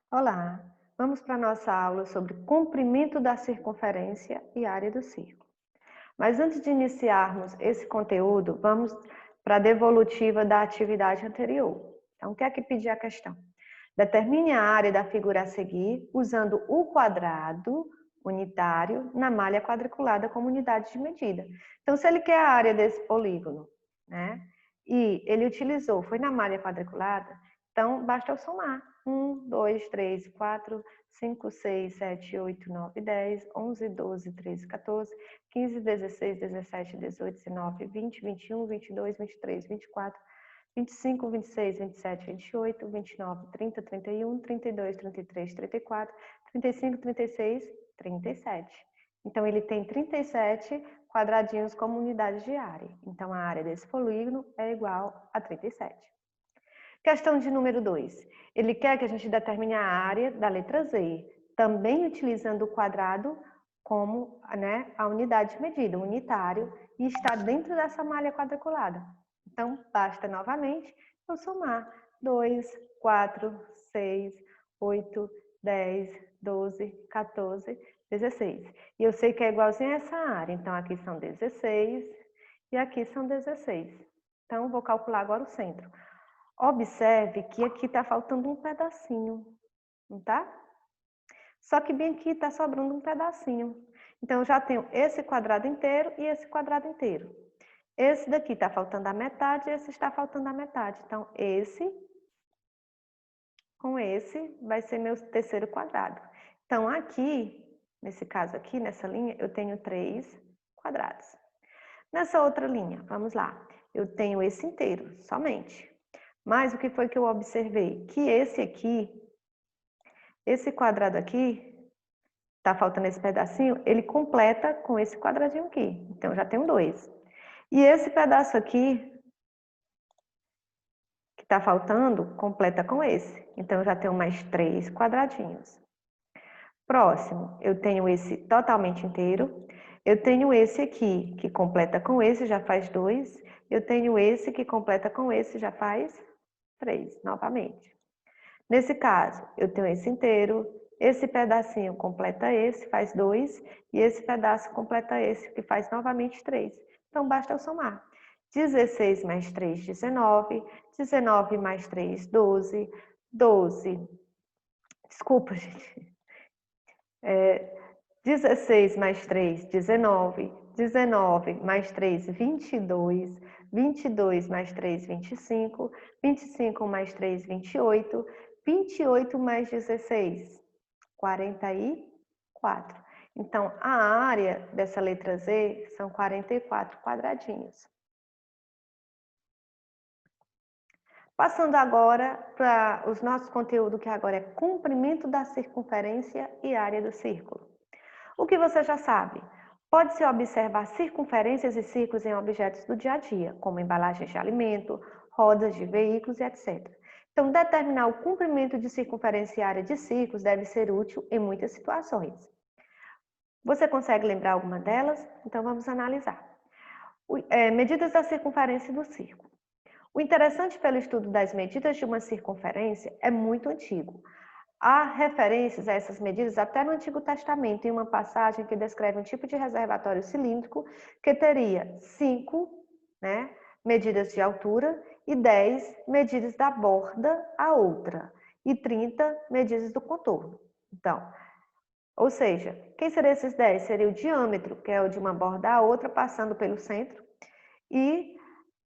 Olá, vamos para a nossa aula sobre comprimento da circunferência e área do círculo. Mas antes de iniciarmos esse conteúdo, vamos para a devolutiva da atividade anterior. Então, o que é que pedia a questão? Determine a área da figura a seguir usando o quadrado unitário na malha quadriculada como unidade de medida. Então, se ele quer a área desse polígono, né? E ele utilizou, foi na malha quadriculada, então basta eu somar. 1, 2, 3, 4, 5, 6, 7, 8, 9, 10, 11, 12, 13, 14, 15, 16, 17, 18, 19, 20, 21, 22, 23, 24, 25, 26, 27, 28, 29, 30, 31, 32, 33, 34, 35, 36, 37. Então, ele tem 37 quadradinhos como unidade de área. Então, a área desse polígono é igual a 37. Questão de número 2. Ele quer que a gente determine a área da letra Z, também utilizando o quadrado como a unidade de medida, unitário, e está dentro dessa malha quadriculada. Então, basta novamente eu somar 2, 4, 6, 8, 10, 12, 14, 16. E eu sei que é igualzinho a essa área, então aqui são 16 e aqui são 16. Então, vou calcular agora o centro. Observe que aqui está faltando um pedacinho, não tá? Só que bem aqui está sobrando um pedacinho. Então, eu já tenho esse quadrado inteiro e esse quadrado inteiro. Esse daqui está faltando a metade e esse está faltando a metade. Então, esse com esse vai ser meu terceiro quadrado. Então, aqui, nesse caso aqui, nessa linha, eu tenho 3 quadrados. Nessa outra linha, vamos lá, eu tenho esse inteiro, somente. Mas o que foi que eu observei? Que esse aqui, esse quadrado aqui, tá faltando esse pedacinho, ele completa com esse quadradinho aqui. Então, já tenho 2. E esse pedaço aqui, que tá faltando, completa com esse. Então, eu já tenho mais 3 quadradinhos. Próximo, eu tenho esse totalmente inteiro. Eu tenho esse aqui, que completa com esse, já faz 2. Eu tenho esse que completa com esse, já faz 3, novamente. Nesse caso, eu tenho esse inteiro, esse pedacinho completa esse, faz 2, e esse pedaço completa esse, que faz novamente 3. Então, basta eu somar. 16 mais 3, 19. 19 mais 3, 12. 12. Desculpa, gente. 16 mais 3, 19. 19 mais 3, 22. 22 mais 3, 25. 25 mais 3, 28. 28 mais 16, 44. Então, a área dessa letra Z são 44 quadradinhos. Passando agora para os nossos conteúdos, que agora é comprimento da circunferência e área do círculo. O que você já sabe? Pode-se observar circunferências e círculos em objetos do dia a dia, como embalagens de alimento, rodas de veículos e etc. Então, determinar o comprimento de circunferência e área de círculos deve ser útil em muitas situações. Você consegue lembrar alguma delas? Então, vamos analisar. Medidas da circunferência do círculo. O interessante pelo estudo das medidas de uma circunferência é muito antigo. Há referências a essas medidas até no Antigo Testamento, em uma passagem que descreve um tipo de reservatório cilíndrico que teria 5 medidas de altura e 10 medidas da borda à outra e 30 medidas do contorno. Então, ou seja, quem seriam esses 10? Seria o diâmetro, que é o de uma borda à outra, passando pelo centro, e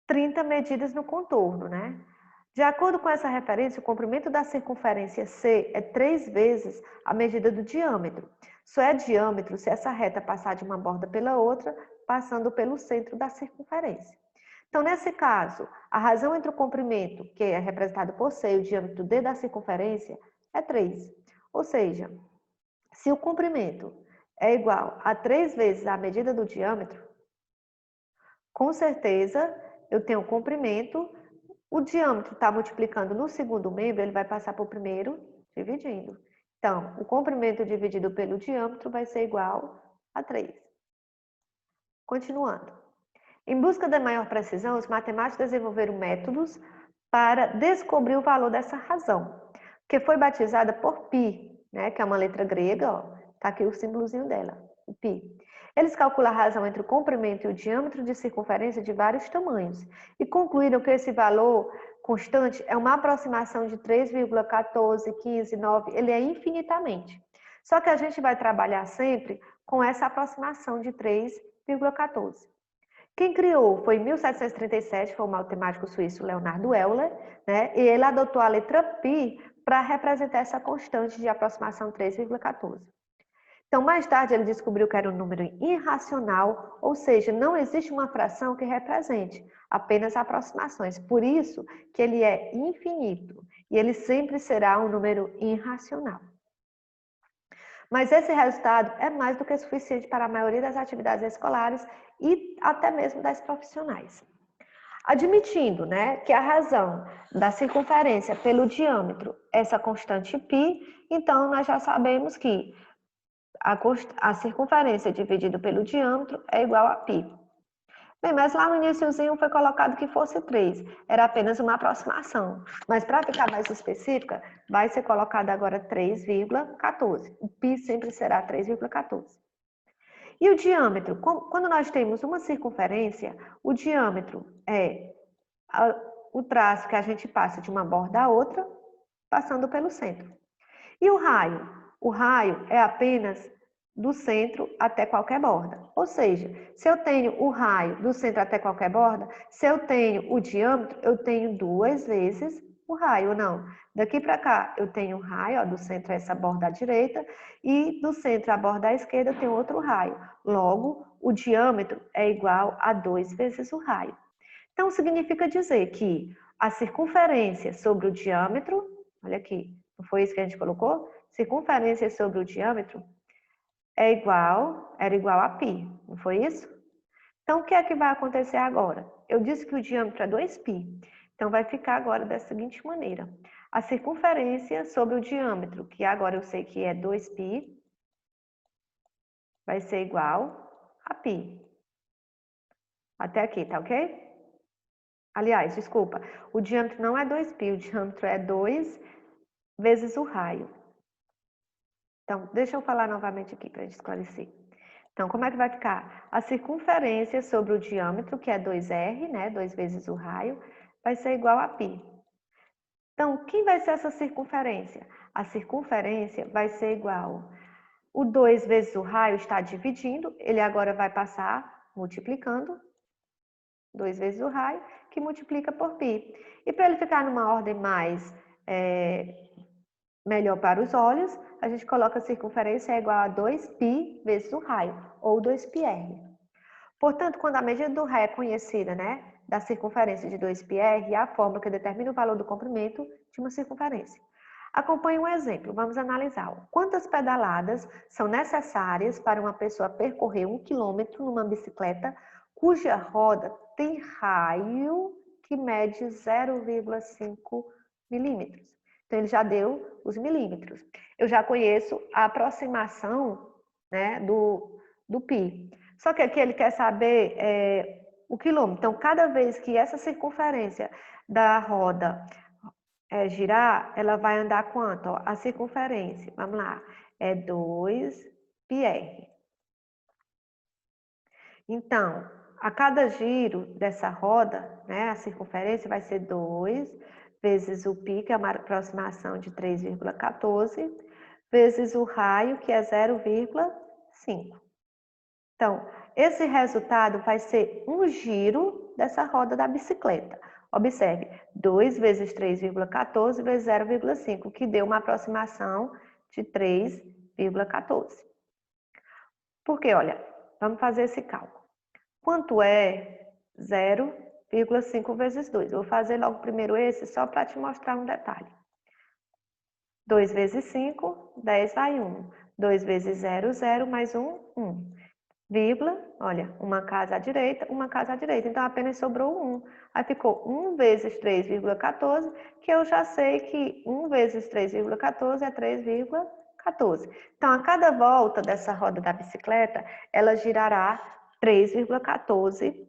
30 medidas no contorno, né? De acordo com essa referência, o comprimento da circunferência C é 3 vezes a medida do diâmetro. Só é diâmetro se essa reta passar de uma borda pela outra, passando pelo centro da circunferência. Então, nesse caso, a razão entre o comprimento, que é representado por C, e o diâmetro D da circunferência, é 3. Ou seja, se o comprimento é igual a 3 vezes a medida do diâmetro, com certeza eu tenho o comprimento, o diâmetro está multiplicando no segundo membro, ele vai passar para o primeiro, dividindo. Então, o comprimento dividido pelo diâmetro vai ser igual a 3. Continuando. Em busca da maior precisão, os matemáticos desenvolveram métodos para descobrir o valor dessa razão. que foi batizada por π, né, que é uma letra grega, ó, tá aqui o símbolozinho dela, o π. Eles calculam a razão entre o comprimento e o diâmetro de circunferência de vários tamanhos e concluíram que esse valor constante é uma aproximação de 3,14, 15, 9, ele é infinitamente. Só que a gente vai trabalhar sempre com essa aproximação de 3,14. Quem criou foi em 1737, foi o matemático suíço Leonardo Euler, né? E ele adotou a letra π para representar essa constante de aproximação 3,14. Então, mais tarde, ele descobriu que era um número irracional, ou seja, não existe uma fração que represente, apenas aproximações. Por isso que ele é infinito e ele sempre será um número irracional. Mas esse resultado é mais do que suficiente para a maioria das atividades escolares e até mesmo das profissionais. Admitindo, né, que a razão da circunferência pelo diâmetro é essa constante π, então nós já sabemos que a circunferência dividido pelo diâmetro é igual a π. Bem, mas lá no iniciozinho foi colocado que fosse 3, era apenas uma aproximação. Mas para ficar mais específica, vai ser colocado agora 3,14. O π sempre será 3,14. E o diâmetro? Quando nós temos uma circunferência, o diâmetro é o traço que a gente passa de uma borda a outra, passando pelo centro. E o raio? O raio é apenas do centro até qualquer borda. Ou seja, se eu tenho o raio do centro até qualquer borda, se eu tenho o diâmetro, eu tenho 2 vezes o raio, não. Daqui para cá, eu tenho o raio, ó, do centro a essa borda à direita, e do centro à borda à esquerda, eu tenho outro raio. Logo, o diâmetro é igual a 2 vezes o raio. Então, significa dizer que a circunferência sobre o diâmetro, olha aqui, não foi isso que a gente colocou? Circunferência sobre o diâmetro era igual a π, não foi isso? Então, o que é que vai acontecer agora? Eu disse que o diâmetro é 2π, então vai ficar agora da seguinte maneira. A circunferência sobre o diâmetro, que agora eu sei que é 2π, vai ser igual a π. Até aqui, tá ok? Aliás, desculpa, o diâmetro não é 2π, o diâmetro é 2 vezes o raio. Então, deixa eu falar novamente aqui para a gente esclarecer. Então, como é que vai ficar? A circunferência sobre o diâmetro, que é 2r, né, 2 vezes o raio, vai ser igual a π. Então, quem vai ser essa circunferência? A circunferência vai ser igual. O 2 vezes o raio está dividindo, ele agora vai passar multiplicando. 2 vezes o raio, que multiplica por π. E para ele ficar numa ordem mais melhor para os olhos, a gente coloca a circunferência é igual a 2π vezes o raio, ou 2πr. Portanto, quando a medida do raio é conhecida, né, da circunferência de 2πr, é a fórmula que determina o valor do comprimento de uma circunferência. Acompanhe um exemplo, vamos analisar. Quantas pedaladas são necessárias para uma pessoa percorrer 1 quilômetro numa bicicleta cuja roda tem raio que mede 0,5 milímetros? Então, ele já deu os milímetros. Eu já conheço a aproximação, né, do π. Só que aqui ele quer saber o quilômetro. Então, cada vez que essa circunferência da roda girar, ela vai andar quanto? Ó, a circunferência, vamos lá, é 2πr. Então, a cada giro dessa roda, né, a circunferência vai ser 2 vezes o π, que é uma aproximação de 3,14, vezes o raio, que é 0,5. Então, esse resultado vai ser um giro dessa roda da bicicleta. Observe, 2 vezes 3,14 vezes 0,5, que deu uma aproximação de 3,14. Porque, olha, vamos fazer esse cálculo. Quanto é 0,5 vezes 2? Eu vou fazer logo primeiro esse, só para te mostrar um detalhe. 2 vezes 5, 10 vai 1. 2 vezes 0, 0, mais 1, 1. Vírgula, olha, uma casa à direita, uma casa à direita. Então, apenas sobrou 1. Aí ficou 1 vezes 3,14, que eu já sei que 1 vezes 3,14 é 3,14. Então, a cada volta dessa roda da bicicleta, ela girará 3,14,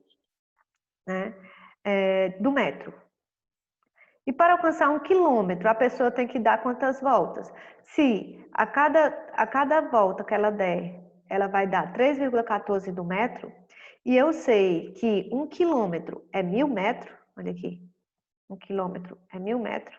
né, do metro. E para alcançar 1 quilômetro, a pessoa tem que dar quantas voltas? Se a cada volta que ela der, ela vai dar 3,14 do metro, e eu sei que 1 quilômetro é 1.000 metros, olha aqui, 1 quilômetro é 1.000 metros,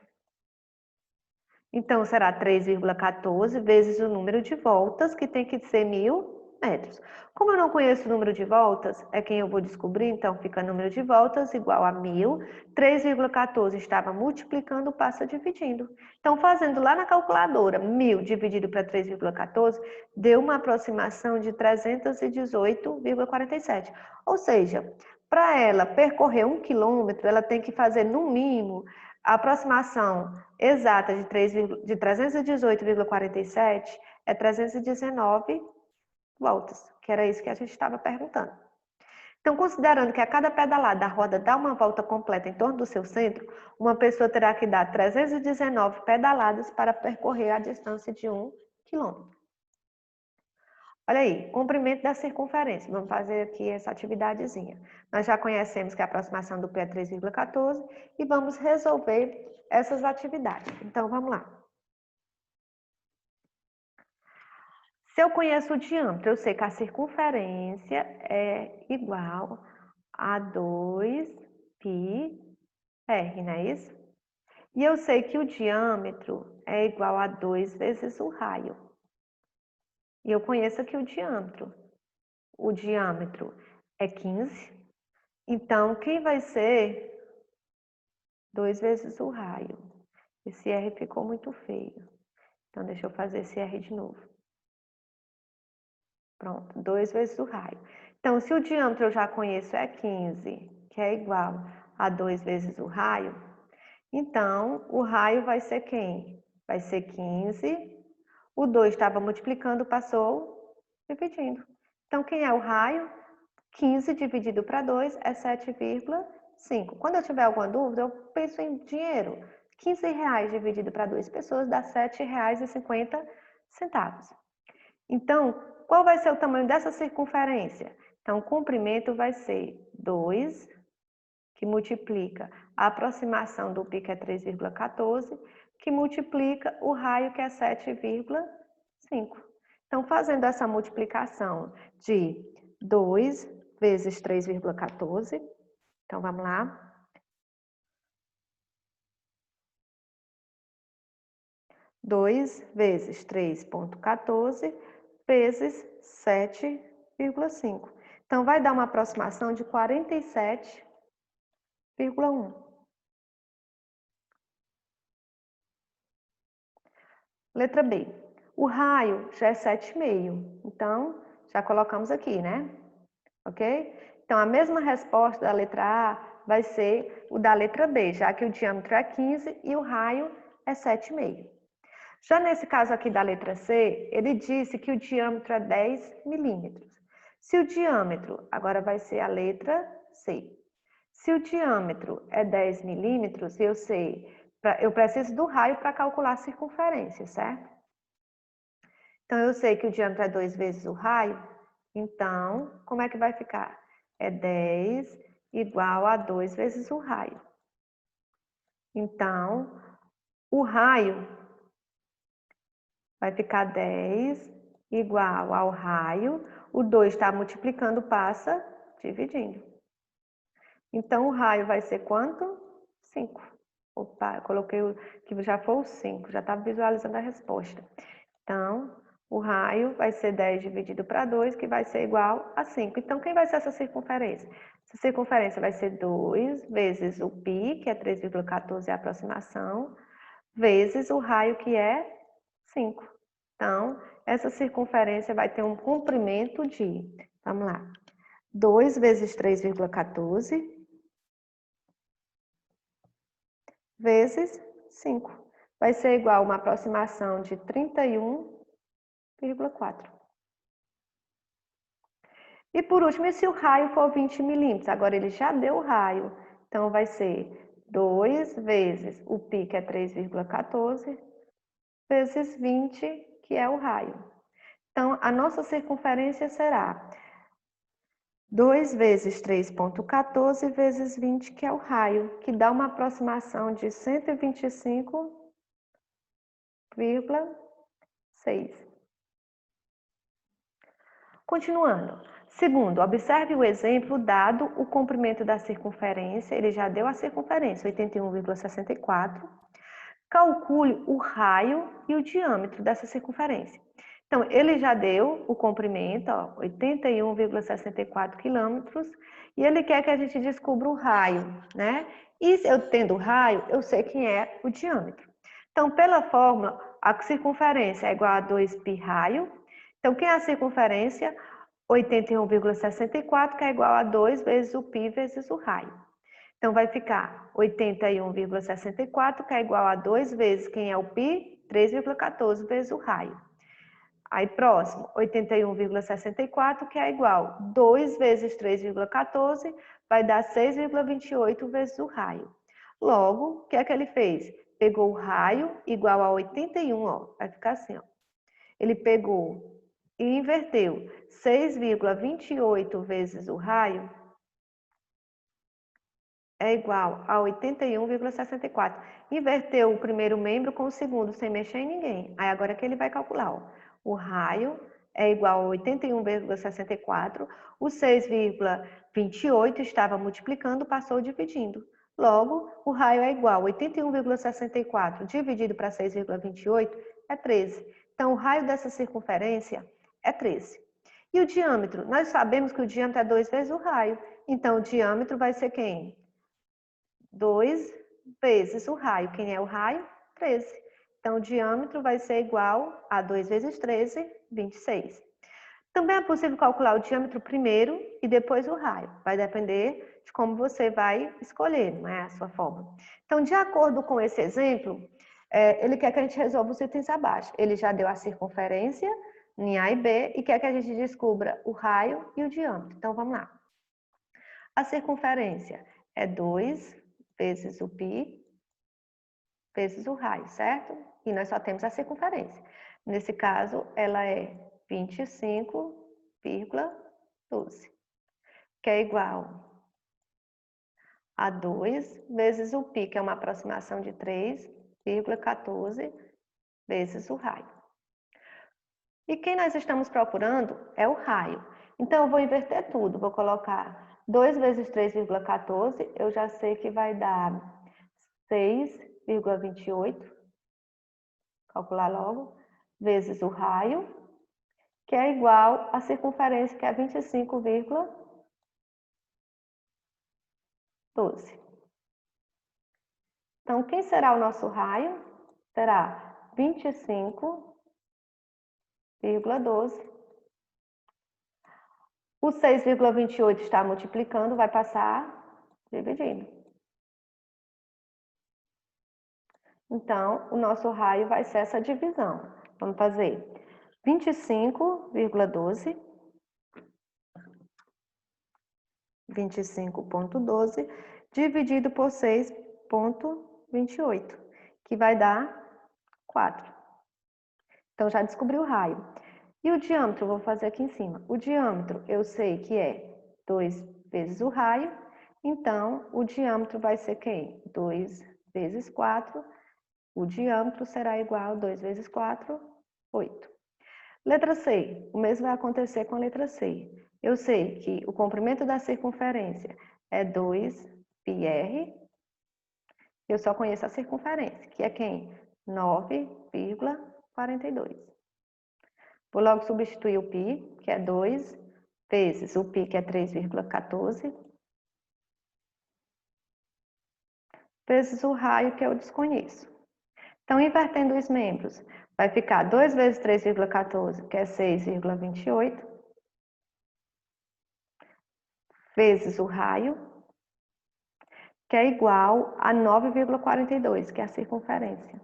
então será 3,14 vezes o número de voltas, que tem que ser 1.000 metros. Como eu não conheço o número de voltas, é quem eu vou descobrir, então fica número de voltas igual a 1.000, 3,14 estava multiplicando, passa dividindo. Então, fazendo lá na calculadora, 1.000 dividido para 3,14, deu uma aproximação de 318,47. Ou seja, para ela percorrer 1 quilômetro, ela tem que fazer no mínimo a aproximação exata de 318,47 é 319 voltas, que era isso que a gente estava perguntando. Então, considerando que a cada pedalada a roda dá uma volta completa em torno do seu centro, uma pessoa terá que dar 319 pedaladas para percorrer a distância de 1 quilômetro. Olha aí, comprimento da circunferência. Vamos fazer aqui essa atividadezinha. Nós já conhecemos que a aproximação do P é 3,14 e vamos resolver essas atividades. Então, vamos lá. Se eu conheço o diâmetro, eu sei que a circunferência é igual a 2πr, não é isso? E eu sei que o diâmetro é igual a 2 vezes o raio. E eu conheço aqui o diâmetro. O diâmetro é 15. Então, quem vai ser 2 vezes o raio? Esse R ficou muito feio. Então, deixa eu fazer esse R de novo. Pronto, 2 vezes o raio. Então, se o diâmetro eu já conheço é 15, que é igual a 2 vezes o raio, então, o raio vai ser quem? Vai ser 15. O 2 estava multiplicando, passou dividindo. Então, quem é o raio? 15 dividido para 2 é 7,5. Quando eu tiver alguma dúvida, eu penso em dinheiro. 15 reais dividido para 2 pessoas dá R$ 7,50. Então, qual vai ser o tamanho dessa circunferência? Então, o comprimento vai ser 2, que multiplica a aproximação do π, que é 3,14, que multiplica o raio, que é 7,5. Então, fazendo essa multiplicação de 2 vezes 3,14, então vamos lá. 2 vezes 3,14 vezes 7,5. Então, vai dar uma aproximação de 47,1. Letra B. O raio já é 7,5. Então, já colocamos aqui, né? Ok? Então, a mesma resposta da letra A vai ser o da letra B, já que o diâmetro é 15 e o raio é 7,5. Já nesse caso aqui da letra C, ele disse que o diâmetro é 10 milímetros. Se o diâmetro, agora vai ser a letra C. Se o diâmetro é 10 milímetros, eu preciso do raio para calcular a circunferência, certo? Então, eu sei que o diâmetro é 2 vezes o raio, então, como é que vai ficar? É 10 igual a 2 vezes o raio. Então, o raio vai ficar 10 igual ao raio. O 2 está multiplicando, passa dividindo. Então, o raio vai ser quanto? 5. Opa, eu coloquei o que já foi o 5, já estava visualizando a resposta. Então, o raio vai ser 10 dividido para 2, que vai ser igual a 5. Então, quem vai ser essa circunferência? Essa circunferência vai ser 2 vezes o π, que é 3,14 a aproximação, vezes o raio, que é 5. Então, essa circunferência vai ter um comprimento de, vamos lá, 2 vezes 3,14 vezes 5. Vai ser igual a uma aproximação de 31,4. E por último, e se o raio for 20 milímetros? Agora ele já deu o raio. Então, vai ser 2 vezes o π, que é 3,14, vezes 20, que é o raio. Então, a nossa circunferência será 2 vezes 3,14 vezes 20, que é o raio, que dá uma aproximação de 125,6. Continuando. Segundo, observe o exemplo dado o comprimento da circunferência, ele já deu a circunferência, 81,64. Calcule o raio e o diâmetro dessa circunferência. Então, ele já deu o comprimento, 81,64 quilômetros, e ele quer que a gente descubra o raio, né? E eu tendo o raio, eu sei quem é o diâmetro. Então, pela fórmula, a circunferência é igual a 2π raio. Então, quem é a circunferência? 81,64, que é igual a 2 vezes o π vezes o raio. Então, vai ficar 81,64, que é igual a 2 vezes quem é o π? 3,14 vezes o raio. Aí, próximo, 81,64, que é igual a 2 vezes 3,14, vai dar 6,28 vezes o raio. Logo, o que é que ele fez? Pegou o raio igual a 81, ó, vai ficar assim, ó. Ele pegou e inverteu 6,28 vezes o raio, é igual a 81,64. Inverteu o primeiro membro com o segundo, sem mexer em ninguém. Aí agora que ele vai calcular, ó. O raio é igual a 81,64. O 6,28 estava multiplicando, passou dividindo. Logo, o raio é igual a 81,64 dividido para 6,28 é 13. Então, o raio dessa circunferência é 13. E o diâmetro? Nós sabemos que o diâmetro é 2 vezes o raio. Então, o diâmetro vai ser quem? 2 vezes o raio. Quem é o raio? 13. Então, o diâmetro vai ser igual a 2 vezes 13, 26. Também é possível calcular o diâmetro primeiro e depois o raio. Vai depender de como você vai escolher, não é a sua forma. Então, de acordo com esse exemplo, ele quer que a gente resolva os itens abaixo. Ele já deu a circunferência em A e B e quer que a gente descubra o raio e o diâmetro. Então, vamos lá. A circunferência é 2 vezes o π vezes o raio, certo? E nós só temos a circunferência. Nesse caso, ela é 25,12, que é igual a 2 vezes o π, que é uma aproximação de 3,14 vezes o raio. E quem nós estamos procurando é o raio. Então, eu vou inverter tudo, vou colocar 2 vezes 3,14, eu já sei que vai dar 6,28, calcular logo, vezes o raio, que é igual à circunferência, que é 25,12. Então, quem será o nosso raio? Será 25,12. O 6,28 está multiplicando, vai passar dividindo. Então, o nosso raio vai ser essa divisão. Vamos fazer 25,12, 25,12 dividido por 6,28, que vai dar 4. Então, já descobri o raio. E o diâmetro, vou fazer aqui em cima. O diâmetro, eu sei que é 2 vezes o raio, então, o diâmetro vai ser quem? 2 vezes 4. O diâmetro será igual a 2 vezes 4, 8. Letra C, o mesmo vai acontecer com a letra C. Eu sei que o comprimento da circunferência é 2πr. Eu só conheço a circunferência, que é quem? 9,42. Vou logo substituir o π, que é 2, vezes o π, que é 3,14, vezes o raio, que eu desconheço. Então, invertendo os membros, vai ficar 2 vezes 3,14, que é 6,28, vezes o raio, que é igual a 9,42, que é a circunferência.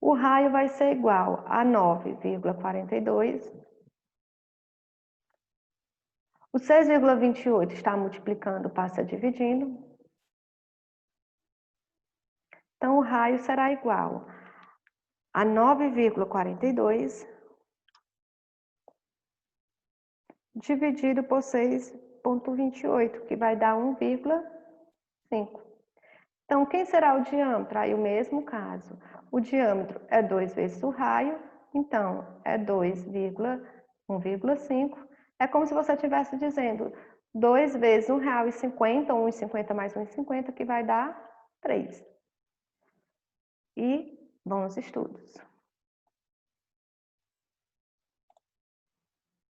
O raio vai ser igual a 9,42. O 6,28 está multiplicando, passa dividindo. Então, o raio será igual a 9,42 dividido por 6,28, que vai dar 1,5. Então, quem será o diâmetro? Aí o mesmo caso. O diâmetro é 2 vezes o raio, então é 2,1,5. É como se você estivesse dizendo 2 vezes R$1,50, ou 1,50 mais 1,50, que vai dar 3. E bons estudos!